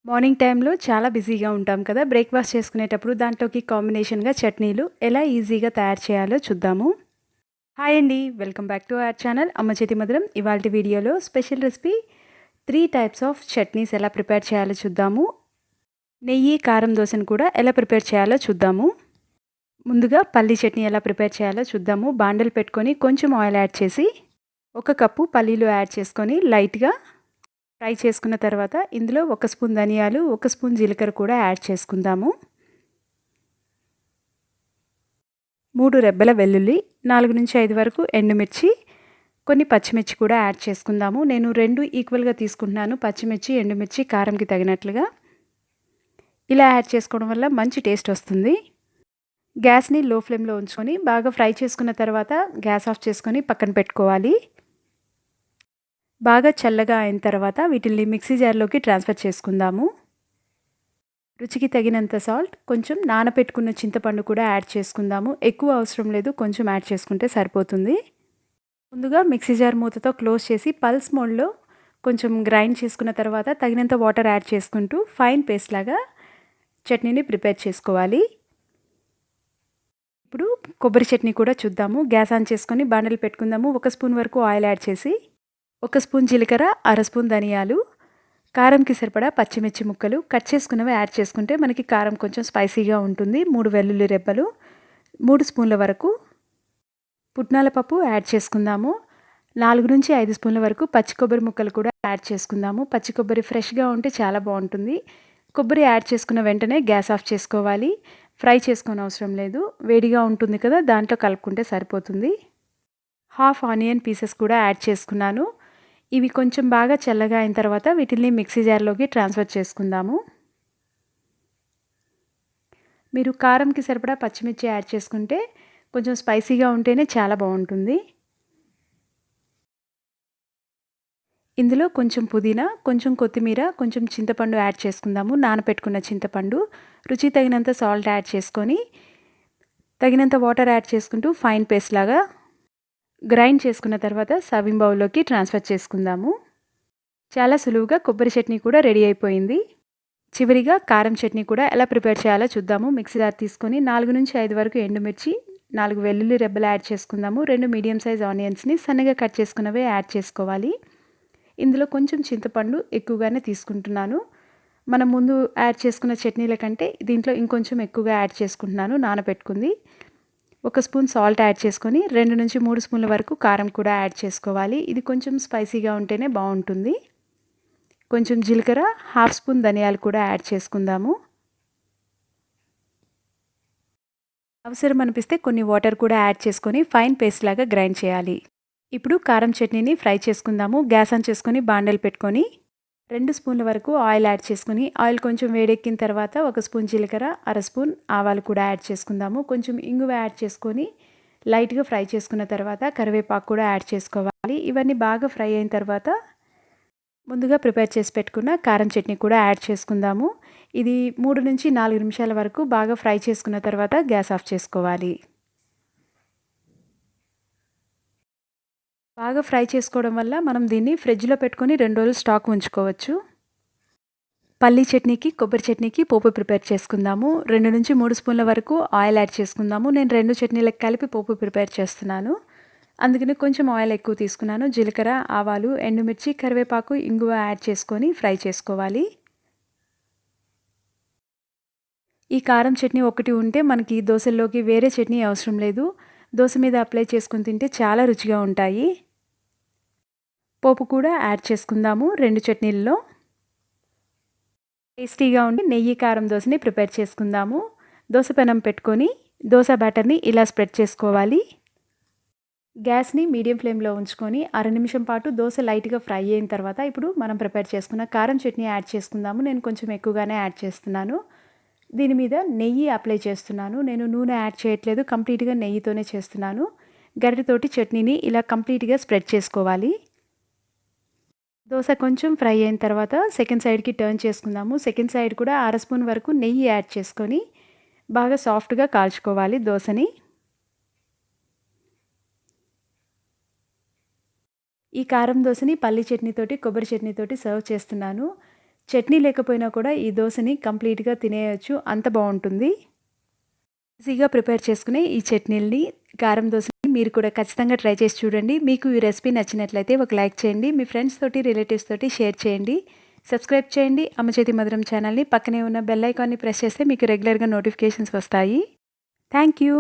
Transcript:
Morning టైంలో చాలా బిజీగా ఉంటాం కదా! బ్రేక్‌ఫాస్ట్ చేసుకునేటప్పుడు దాంట్లోకి కాంబినేషన్‌గా చట్నీలు ఎలా ఈజీగా తయారు చేయాలో చూద్దాము. హాయ్ అండి. Welcome back to our channel అమ్మ చేతి మధురం. ఇవాల్టి వీడియోలో special recipe 3 types of chutneys ఎలా ప్రిపేర్ చేయాలో చూద్దాము. నెయ్యి, కారం దోసను కూడా ఎలా ప్రిపేర్ చేయాలో చూద్దాము. ముందుగా పల్లీ చట్నీ ఎలా ప్రిపేర్ చేయాలో చూద్దాము. బాండలు పెట్టుకొని కొంచెం ఆయిల్ యాడ్ చేసి 1 కప్పు పల్లీలు యాడ్ చేసుకొని లైట్‌గా ఫ్రై చేసుకున్న తర్వాత ఇందులో 1 స్పూన్ ధనియాలు, 1 స్పూన్ జీలకర్ర కూడా యాడ్ చేసుకుందాము. 3 రెబ్బల వెల్లుల్లి, 4-5 వరకు ఎండుమిర్చి, కొన్ని పచ్చిమిర్చి కూడా యాడ్ చేసుకుందాము. నేను 2 ఈక్వల్‌గా తీసుకుంటున్నాను. పచ్చిమిర్చి, ఎండుమిర్చి కారంకి తగినట్లుగా. ఇలా యాడ్ చేసుకోవడం వల్ల మంచి టేస్ట్ వస్తుంది. గ్యాస్‌ని లో ఫ్లేమ్‌లో ఉంచుకొని బాగా ఫ్రై చేసుకున్న తర్వాత గ్యాస్ ఆఫ్ చేసుకొని పక్కన పెట్టుకోవాలి. బాగా చల్లగా అయిన తర్వాత వీటిల్ని మిక్సీ జార్‌లోకి ట్రాన్స్‌ఫర్ చేసుకుందాము. రుచికి తగినంత సాల్ట్, కొంచెం నానబెట్టుకున్న చింతపండు కూడా యాడ్ చేసుకుందాము. ఎక్కువ అవసరం లేదు, కొంచెం యాడ్ చేసుకుంటే సరిపోతుంది. ముందుగా మిక్సీ జార్ మూతతో క్లోజ్ చేసి పల్స్ మోడ్‌లో కొంచెం గ్రైండ్ చేసుకున్న తర్వాత తగినంత వాటర్ యాడ్ చేసుకుంటూ ఫైన్ పేస్ట్ లాగా చట్నీని ప్రిపేర్ చేసుకోవాలి. ఇప్పుడు కొబ్బరి చట్నీ కూడా చూద్దాము. గ్యాస్ ఆన్ చేసుకొని బాండలు పెట్టుకుందాము. 1 స్పూన్ వరకు ఆయిల్ యాడ్ చేసి 1 స్పూన్ జీలకర్ర, అర స్పూన్ ధనియాలు, కారంకి సరిపడా పచ్చిమిర్చి ముక్కలు కట్ చేసుకున్నవి యాడ్ చేసుకుంటే మనకి కారం కొంచెం స్పైసీగా ఉంటుంది. 3 వెల్లుల్లి రెబ్బలు, 3 స్పూన్ల వరకు పుట్నాల పప్పు యాడ్ చేసుకుందాము. 4-5 స్పూన్ల వరకు పచ్చి కొబ్బరి ముక్కలు కూడా యాడ్ చేసుకుందాము. పచ్చి కొబ్బరి ఫ్రెష్‌గా ఉంటే చాలా బాగుంటుంది. కొబ్బరి యాడ్ చేసుకున్న వెంటనే గ్యాస్ ఆఫ్ చేసుకోవాలి. ఫ్రై చేసుకోనవసరం లేదు. వేడిగా ఉంటుంది కదా, దాంట్లో కలుపుకుంటే సరిపోతుంది. హాఫ్ ఆనియన్ పీసెస్ కూడా యాడ్ చేసుకున్నాను. ఇవి కొంచెం బాగా చల్లగా అయిన తర్వాత వీటిని మిక్సీ జార్‌లోకి ట్రాన్స్‌ఫర్ చేసుకుందాము. మీరు కారంకి సరిపడా పచ్చిమిర్చి యాడ్ చేసుకుంటే కొంచెం స్పైసీగా ఉంటేనే చాలా బాగుంటుంది. ఇందులో కొంచెం పుదీనా, కొంచెం కొత్తిమీర, కొంచెం చింతపండు యాడ్ చేసుకుందాము. నానబెట్టుకున్న చింతపండు, రుచికి తగినంత సాల్ట్ యాడ్ చేసుకొని తగినంత వాటర్ యాడ్ చేసుకుంటూ ఫైన్ పేస్ట్ లాగా గ్రైండ్ చేసుకున్న తర్వాత సర్వింగ్ బౌల్‌లోకి ట్రాన్స్‌ఫర్ చేసుకుందాము. చాలా సులువుగా కొబ్బరి చట్నీ కూడా రెడీ అయిపోయింది. చివరిగా కారం చట్నీ కూడా ఎలా ప్రిపేర్ చేయాలో చూద్దాము. మిక్సీ జార్ తీసుకొని 4-5 వరకు ఎండుమిర్చి, 4 వెల్లుల్లి రెబ్బలు యాడ్ చేసుకుందాము. 2 మీడియం సైజ్ ఆనియన్స్‌ని సన్నగా కట్ చేసుకున్నవే యాడ్ చేసుకోవాలి. ఇందులో కొంచెం చింతపండు ఎక్కువగానే తీసుకుంటున్నాను. మనం ముందు యాడ్ చేసుకున్న చట్నీల కంటే దీంట్లో ఇంకొంచెం ఎక్కువగా యాడ్ చేసుకుంటున్నాను నానబెట్టుకుంది. 1 స్పూన్ సాల్ట్ యాడ్ చేసుకొని 2-3 స్పూన్ల వరకు కారం కూడా యాడ్ చేసుకోవాలి. ఇది కొంచెం స్పైసీగా ఉంటేనే బాగుంటుంది. కొంచెం జీలకర్ర, హాఫ్ స్పూన్ ధనియాలు కూడా యాడ్ చేసుకుందాము. అవసరం అనిపిస్తే కొన్ని వాటర్ కూడా యాడ్ చేసుకొని ఫైన్ పేస్ట్ లాగా గ్రైండ్ చేయాలి. ఇప్పుడు కారం చట్నీని ఫ్రై చేసుకుందాము. గ్యాస్ ఆన్ చేసుకొని బాండలు పెట్టుకొని 2 స్పూన్ల వరకు ఆయిల్ యాడ్ చేసుకొని ఆయిల్ కొంచెం వేడెక్కిన తర్వాత 1 స్పూన్ జీలకర్ర, అర స్పూన్ ఆవాలు కూడా యాడ్ చేసుకుందాము. కొంచెం ఇంగువ యాడ్ చేసుకొని లైట్‌గా ఫ్రై చేసుకున్న తర్వాత కరివేపాకు కూడా యాడ్ చేసుకోవాలి. ఇవన్నీ బాగా ఫ్రై అయిన తర్వాత ముందుగా ప్రిపేర్ చేసి పెట్టుకున్న కారం చట్నీ కూడా యాడ్ చేసుకుందాము. ఇది 3-4 నిమిషాల వరకు బాగా ఫ్రై చేసుకున్న తర్వాత గ్యాస్ ఆఫ్ చేసుకోవాలి. బాగా ఫ్రై చేసుకోవడం వల్ల మనం దీన్ని ఫ్రిడ్జ్‌లో పెట్టుకొని 2 రోజులు స్టాక్ ఉంచుకోవచ్చు. పల్లీ చట్నీకి, కొబ్బరి చట్నీకి పోపు ప్రిపేర్ చేసుకుందాము. 2-3 స్పూన్ల వరకు ఆయిల్ యాడ్ చేసుకుందాము. నేను 2 చట్నీలకు కలిపి పోపు ప్రిపేర్ చేస్తున్నాను. అందుకని కొంచెం ఆయిల్ ఎక్కువ తీసుకున్నాను. జీలకర్ర, ఆవాలు, ఎండుమిర్చి, కరివేపాకు, ఇంగువ యాడ్ చేసుకొని ఫ్రై చేసుకోవాలి. ఈ కారం చట్నీ ఒకటి ఉంటే మనకి దోసల్లోకి వేరే చట్నీ అవసరం లేదు. దోస మీద అప్లై చేసుకొని తింటే చాలా రుచిగా ఉంటాయి. పోపు కూడా యాడ్ చేసుకుందాము 2 చట్నీల్లో. టేస్టీగా ఉండి నెయ్యి కారం దోసని ప్రిపేర్ చేసుకుందాము. దోస పెనం పెట్టుకొని దోస బ్యాటర్ని ఇలా స్ప్రెడ్ చేసుకోవాలి. గ్యాస్‌ని మీడియం ఫ్లేమ్‌లో ఉంచుకొని అర నిమిషం పాటు దోస లైట్‌గా ఫ్రై అయిన తర్వాత ఇప్పుడు మనం ప్రిపేర్ చేసుకున్న కారం చట్నీ యాడ్ చేసుకుందాము. నేను కొంచెం ఎక్కువగానే యాడ్ చేస్తున్నాను. దీని మీద నెయ్యి అప్లై చేస్తున్నాను. నేను నూనె యాడ్ చేయట్లేదు. కంప్లీట్‌గా నెయ్యితోనే చేస్తున్నాను. గరిటెతోటి చట్నీని ఇలా కంప్లీట్‌గా స్ప్రెడ్ చేసుకోవాలి. దోస కొంచెం ఫ్రై అయిన తర్వాత సెకండ్ సైడ్‌కి టర్న్ చేసుకుందాము. సెకండ్ సైడ్ కూడా అర స్పూన్ వరకు నెయ్యి యాడ్ చేసుకొని బాగా సాఫ్ట్‌గా కాల్చుకోవాలి దోసని. ఈ కారం దోసని పల్లి చట్నీతోటి, కొబ్బరి చట్నీతోటి సర్వ్ చేస్తున్నాను. చట్నీ లేకపోయినా కూడా ఈ దోశని కంప్లీట్‌గా తినేయొచ్చు. అంత బావుంటుంది. ఈజీగా ప్రిపేర్ చేసుకునే ఈ చట్నీలని, కారం దోసని మీరు కూడా ఖచ్చితంగా ట్రై చేసి చూడండి. మీకు ఈ రెసిపీ నచ్చినట్లయితే ఒక లైక్ చేయండి. మీ ఫ్రెండ్స్ తోటి, రిలేటివ్స్ తోటి షేర్ చేయండి. సబ్స్క్రైబ్ చేయండి అమ్మ చేతి మధురం ఛానల్‌ని. పక్కనే ఉన్న బెల్ ఐకాన్‌ని ప్రెస్ చేస్తే మీకు రెగ్యులర్‌గా నోటిఫికేషన్స్ వస్తాయి. Thank you.